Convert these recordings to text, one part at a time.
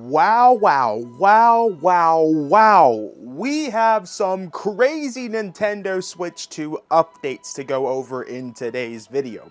Wow. We have some crazy Nintendo Switch 2 updates to go over in today's video.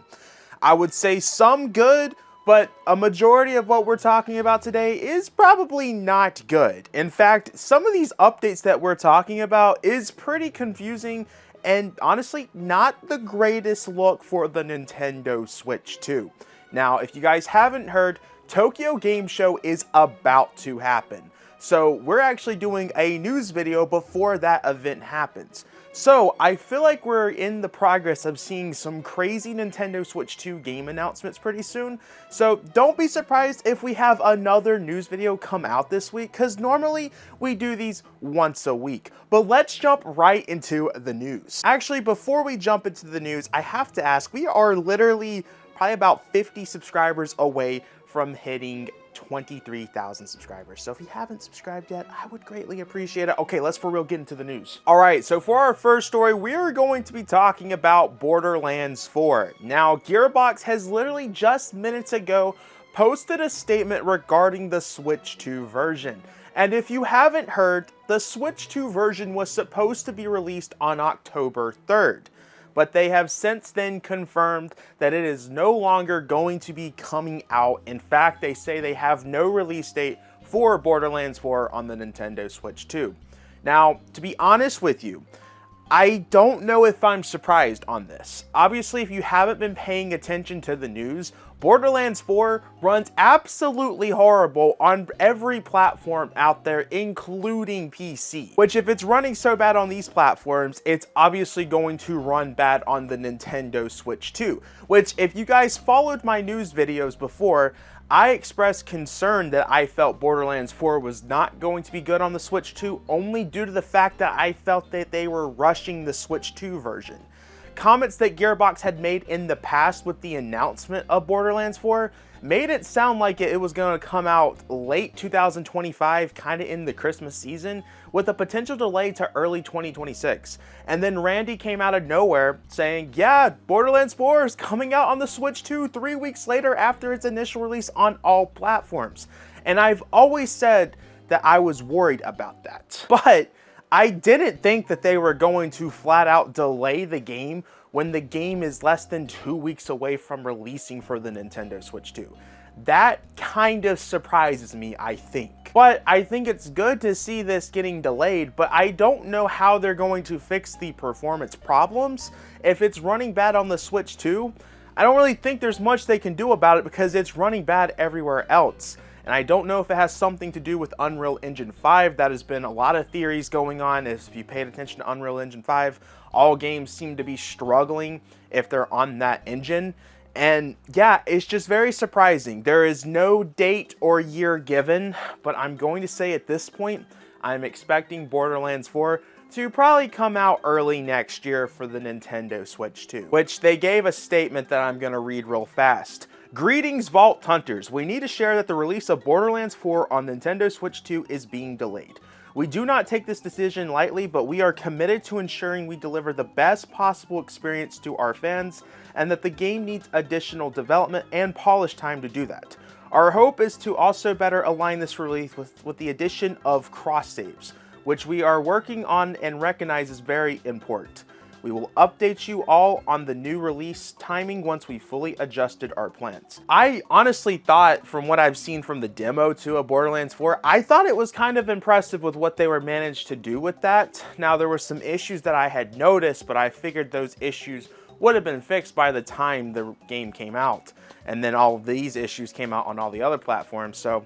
I would say some good, but a majority of what we're talking about today is probably not good. In fact, some of these updates that we're talking about is pretty confusing and honestly not the greatest look for the Nintendo Switch 2. Now, if you guys haven't heard, Tokyo Game Show is about to happen. So we're actually doing a news video before that event happens. So I feel like we're in the progress of seeing some crazy Nintendo Switch 2 game announcements pretty soon. So don't be surprised if we have another news video come out this week, because normally we do these once a week. But let's jump right into the news. Actually, before we jump into the news, I have to ask, we are literally probably about 50 subscribers away from hitting 23,000 subscribers. So if you haven't subscribed yet, I would greatly appreciate it. Okay, let's for real get into the news. All right, so for our first story, we're going to be talking about Borderlands 4. Now, Gearbox has literally just minutes ago posted a statement regarding the Switch 2 version. And if you haven't heard, the Switch 2 version was supposed to be released on October 3rd. But they have since then confirmed that it is no longer going to be coming out. In fact, they say they have no release date for Borderlands 4 on the Nintendo Switch 2. Now, to be honest with you, I don't know if I'm surprised on this. Obviously, if you haven't been paying attention to the news, Borderlands 4 runs absolutely horrible on every platform out there, including PC. Which, if it's running so bad on these platforms, it's obviously going to run bad on the Nintendo Switch 2. Which, if you guys followed my news videos before, I expressed concern that I felt Borderlands 4 was not going to be good on the Switch 2, only due to the fact that I felt that they were rushing the Switch 2 version. Comments that Gearbox had made in the past with the announcement of Borderlands 4 made it sound like it was going to come out late 2025, kind of in the Christmas season, with a potential delay to early 2026. And then Randy came out of nowhere saying, yeah, Borderlands 4 is coming out on the Switch 2 3 weeks later after its initial release on all platforms. And I've always said that I was worried about that. But I didn't think that they were going to flat out delay the game when the game is less than 2 weeks away from releasing for the Nintendo Switch 2. That kind of surprises me, I think. But I think it's good to see this getting delayed, but I don't know how they're going to fix the performance problems. If it's running bad on the Switch 2, I don't really think there's much they can do about it because it's running bad everywhere else. And I don't know if it has something to do with Unreal Engine 5. That has been a lot of theories going on. If you paid attention to Unreal Engine 5, all games seem to be struggling if they're on that engine. And yeah, it's just very surprising. There is no date or year given, but I'm going to say at this point, I'm expecting Borderlands 4 to probably come out early next year for the Nintendo Switch 2, which they gave a statement that I'm going to read real fast. Greetings, Vault Hunters. We need to share that the release of Borderlands 4 on Nintendo Switch 2 is being delayed. We do not take this decision lightly, but we are committed to ensuring we deliver the best possible experience to our fans, and that the game needs additional development and polish time to do that. Our hope is to also better align this release with the addition of cross-saves, which we are working on and recognize is very important. We will update you all on the new release timing once we fully adjusted our plans. I honestly thought, from what I've seen from the demo to a Borderlands 4, I thought it was kind of impressive with what they were managed to do with that. Now, there were some issues that I had noticed, but I figured those issues would have been fixed by the time the game came out. And then all of these issues came out on all the other platforms. So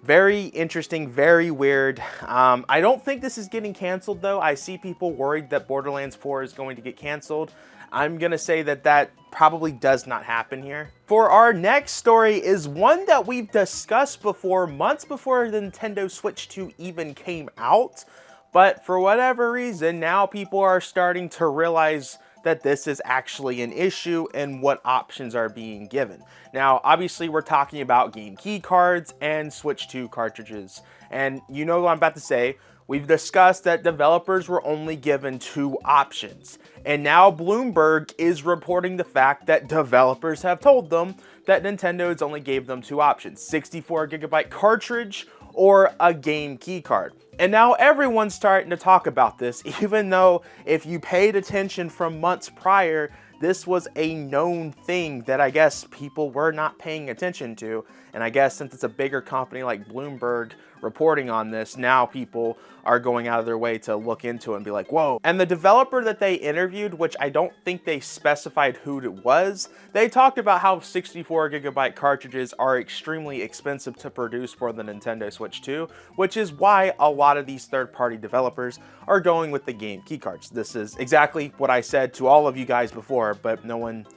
very interesting, very weird. I don't think this is getting canceled though. I see people worried that Borderlands 4 is going to get canceled. I'm gonna say that that probably does not happen here. For our next story is one that we've discussed before, months before the Nintendo Switch 2 even came out. But for whatever reason, now people are starting to realize that this is actually an issue and what options are being given. Now, obviously, we're talking about game key cards and Switch 2 cartridges. And you know what I'm about to say. We've discussed that developers were only given 2 options. And now Bloomberg is reporting the fact that developers have told them that Nintendo has only gave them 2 options, 64GB cartridge or a game keycard. And now everyone's starting to talk about this, even though if you paid attention from months prior, this was a known thing that I guess people were not paying attention to. And I guess since it's a bigger company like Bloomberg reporting on this, now people are going out of their way to look into it and be like, whoa. And the developer that they interviewed, which I don't think they specified who it was, they talked about how 64GB cartridges are extremely expensive to produce for the Nintendo Switch 2, which is why a lot of these third-party developers are going with the game keycards. This is exactly what I said to all of you guys before, but no one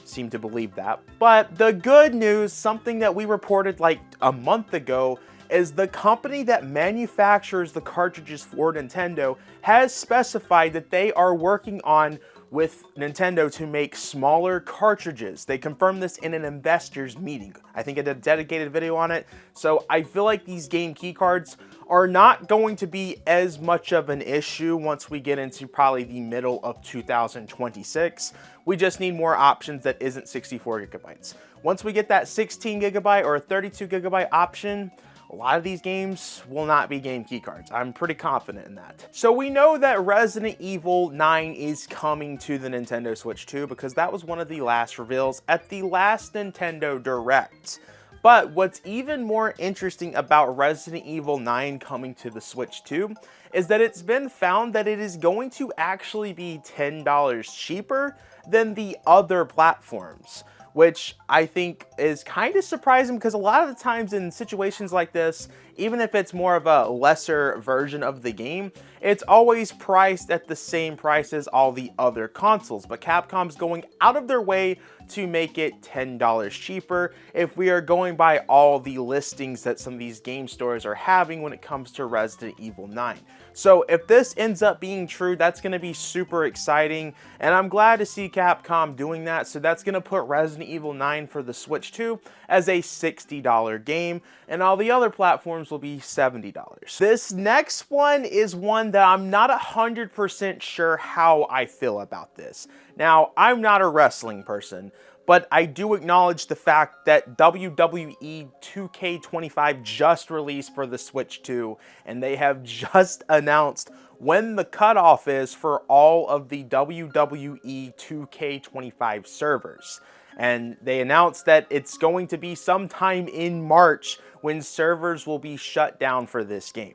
seemed to believe that. But the good news, something that we reported like a month ago, is the company that manufactures the cartridges for Nintendo has specified that they are working on with Nintendo to make smaller cartridges. They confirmed this in an investors meeting. I think I did a dedicated video on it. So I feel like these game keycards are not going to be as much of an issue once we get into probably the middle of 2026. We just need more options that isn't 64GB. Once we get that 16GB or 32GB option, a lot of these games will not be game keycards. I'm pretty confident in that. So we know that Resident Evil 9 is coming to the Nintendo Switch 2 because that was one of the last reveals at the last Nintendo Direct. But what's even more interesting about Resident Evil 9 coming to the Switch 2 is that it's been found that it is going to actually be $10 cheaper than the other platforms, which I think is kind of surprising because a lot of the times in situations like this, even if it's more of a lesser version of the game, it's always priced at the same price as all the other consoles. But Capcom's going out of their way to make it $10 cheaper if we are going by all the listings that some of these game stores are having when it comes to Resident Evil 9. So if this ends up being true, that's going to be super exciting, and I'm glad to see Capcom doing that. So that's going to put Resident Evil 9 for the Switch 2 as a $60 game, and all the other platforms will be $70. This next one is one that I'm not 100% sure how I feel about this. Now, I'm not a wrestling person, but I do acknowledge the fact that WWE 2K25 just released for the Switch 2, and they have just announced when the cutoff is for all of the WWE 2K25 servers. And they announced that it's going to be sometime in March when servers will be shut down for this game.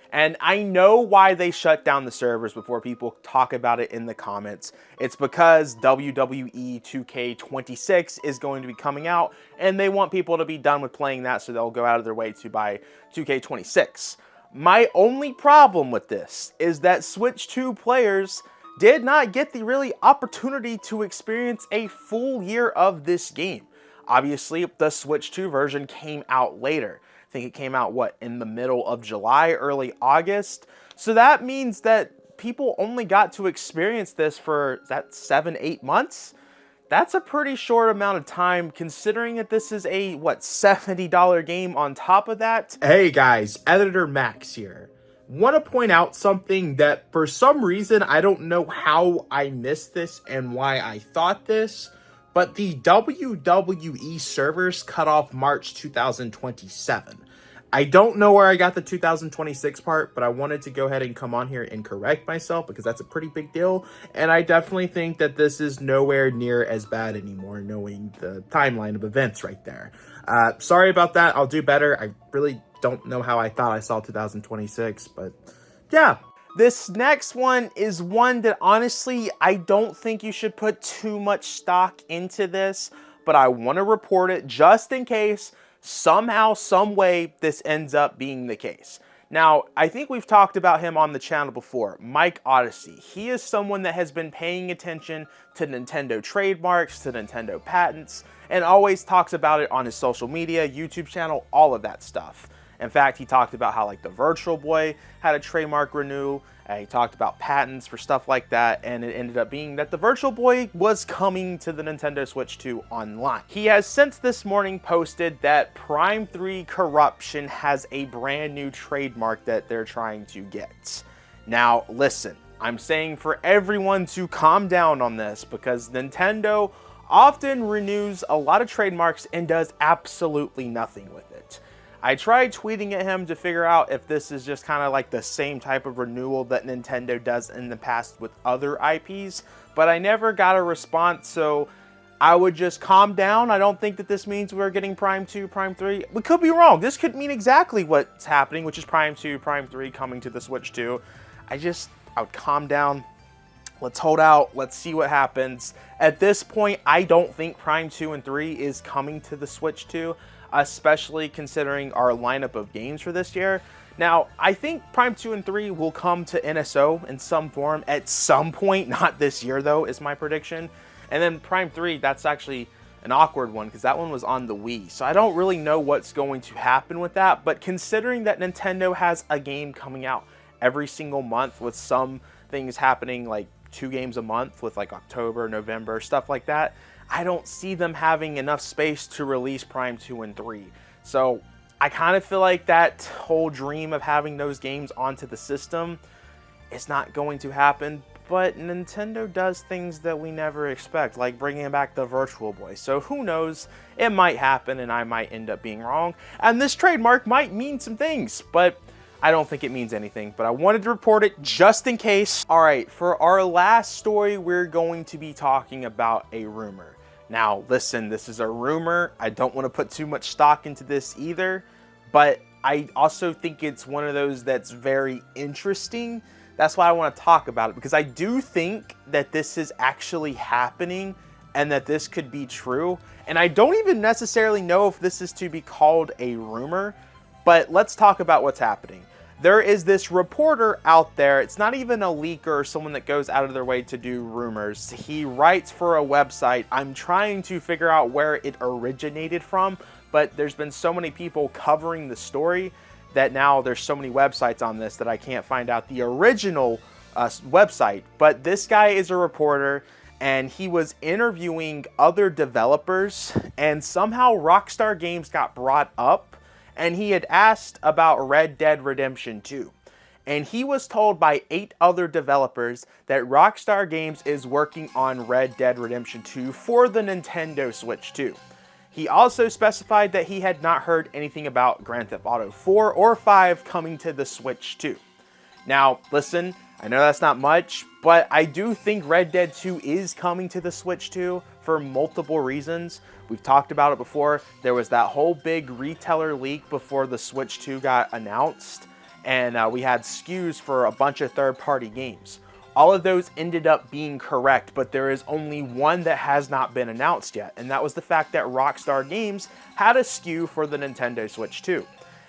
And I know why they shut down the servers before people talk about it in the comments. It's because WWE 2K26 is going to be coming out, and they want people to be done with playing that, so they'll go out of their way to buy 2K26. My only problem with this is that Switch 2 players did not get the really opportunity to experience a full year of this game. Obviously, the Switch 2 version came out later. I think it came out, in the middle of July, early August. So that means that people only got to experience this for, 7-8 months? That's a pretty short amount of time, considering that this is a, $70 game on top of that. Hey guys, Editor Max here. Want to point out something that for some reason, I don't know how I missed this and why I thought this, but the WWE servers cut off March 2027. I don't know where I got the 2026 part, but I wanted to go ahead and come on here and correct myself because that's a pretty big deal. And I definitely think that this is nowhere near as bad anymore, knowing the timeline of events right there. Sorry about that. I'll do better. I really don't know how I thought I saw 2026, but yeah. This next one is one that honestly, I don't think you should put too much stock into this, but I want to report it just in case somehow, some way this ends up being the case. Now, I think we've talked about him on the channel before, Mike Odyssey. He is someone that has been paying attention to Nintendo trademarks, to Nintendo patents, and always talks about it on his social media, YouTube channel, all of that stuff. In fact, he talked about how the Virtual Boy had a trademark renew. He talked about patents for stuff like that, and it ended up being that the Virtual Boy was coming to the Nintendo Switch 2 online. He has since this morning posted that Prime 3 Corruption has a brand new trademark that they're trying to get. Now, listen, I'm saying for everyone to calm down on this because Nintendo often renews a lot of trademarks and does absolutely nothing with it. I tried tweeting at him to figure out if this is just kind of like the same type of renewal that Nintendo does in the past with other IPs, but I never got a response, so I would just calm down. I don't think that this means we're getting Prime 2, Prime 3. We could be wrong. This could mean exactly what's happening, which is Prime 2, Prime 3 coming to the Switch 2. I would calm down. Let's hold out. Let's see what happens. At this point, I don't think Prime 2 and 3 is coming to the Switch 2, especially considering our lineup of games for this year. Now, I think Prime 2 and 3 will come to NSO in some form at some point, not this year though, is my prediction. And then Prime 3, that's actually an awkward one because that one was on the Wii. So I don't really know what's going to happen with that, but considering that Nintendo has a game coming out every single month with some things happening like 2 games a month with like October, November, stuff like that, I don't see them having enough space to release Prime 2 and 3. So I kind of feel like that whole dream of having those games onto the system is not going to happen. But Nintendo does things that we never expect, like bringing back the Virtual Boy. So who knows, it might happen and I might end up being wrong. And this trademark might mean some things, but I don't think it means anything, but I wanted to report it just in case. All right, for our last story, we're going to be talking about a rumor. Now, listen, this is a rumor. I don't want to put too much stock into this either, but I also think it's one of those that's very interesting. That's why I want to talk about it, because I do think that this is actually happening and that this could be true. And I don't even necessarily know if this is to be called a rumor, but let's talk about what's happening. There is this reporter out there. It's not even a leaker or someone that goes out of their way to do rumors. He writes for a website. I'm trying to figure out where it originated from, but there's been so many people covering the story that now there's so many websites on this that I can't find out the original website. But this guy is a reporter and he was interviewing other developers, and somehow Rockstar Games got brought up. And he had asked about Red Dead Redemption 2. And he was told by 8 other developers that Rockstar Games is working on Red Dead Redemption 2 for the Nintendo Switch 2. He also specified that he had not heard anything about Grand Theft Auto 4 or 5 coming to the Switch 2. Now, listen, I know that's not much, but I do think Red Dead 2 is coming to the Switch 2 for multiple reasons. We've talked about it before. There was that whole big retailer leak before the Switch 2 got announced, and we had SKUs for a bunch of third-party games. All of those ended up being correct, but there is only one that has not been announced yet, and that was the fact that Rockstar Games had a SKU for the Nintendo Switch 2.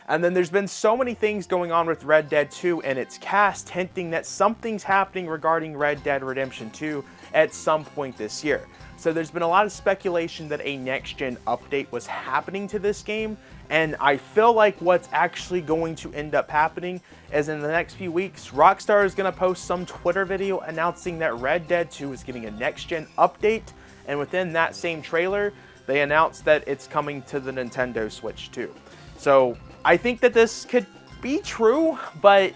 And then there's been so many things going on with Red Dead 2 and its cast hinting that something's happening regarding Red Dead Redemption 2 at some point this year. So there's been a lot of speculation that a next-gen update was happening to this game, and I feel like what's actually going to end up happening is in the next few weeks, Rockstar is going to post some Twitter video announcing that Red Dead 2 is getting a next-gen update, and within that same trailer, they announced that it's coming to the Nintendo Switch 2. So I think that this could be true, but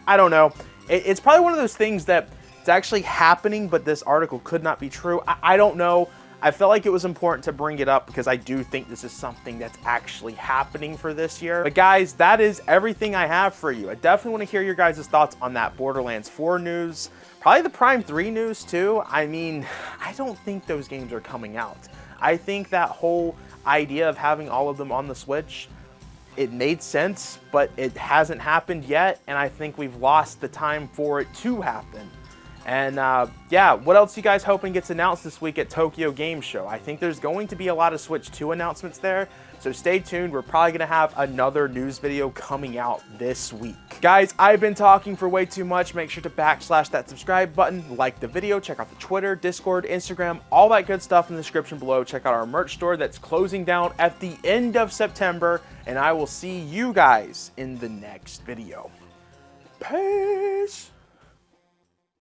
I don't know. It's probably one of those things that it's actually happening, but this article could not be true. I don't know. I felt like it was important to bring it up because I do think this is something that's actually happening for this year. But guys, that is everything I have for you. I definitely want to hear your guys' thoughts on that Borderlands 4 news. Probably the Prime 3 news too. I mean, I don't think those games are coming out. I think that whole idea of having all of them on the Switch, it made sense, but it hasn't happened yet, and I think we've lost the time for it to happen. And yeah, what else you guys hoping gets announced this week at Tokyo Game Show? I think there's going to be a lot of Switch 2 announcements there, so stay tuned. We're probably going to have another news video coming out this week. Guys, I've been talking for way too much. Make sure to backslash that subscribe button, like the video, check out the Twitter, Discord, Instagram, all that good stuff in the description below. Check out our merch store that's closing down at the end of September, and I will see you guys in the next video. Peace!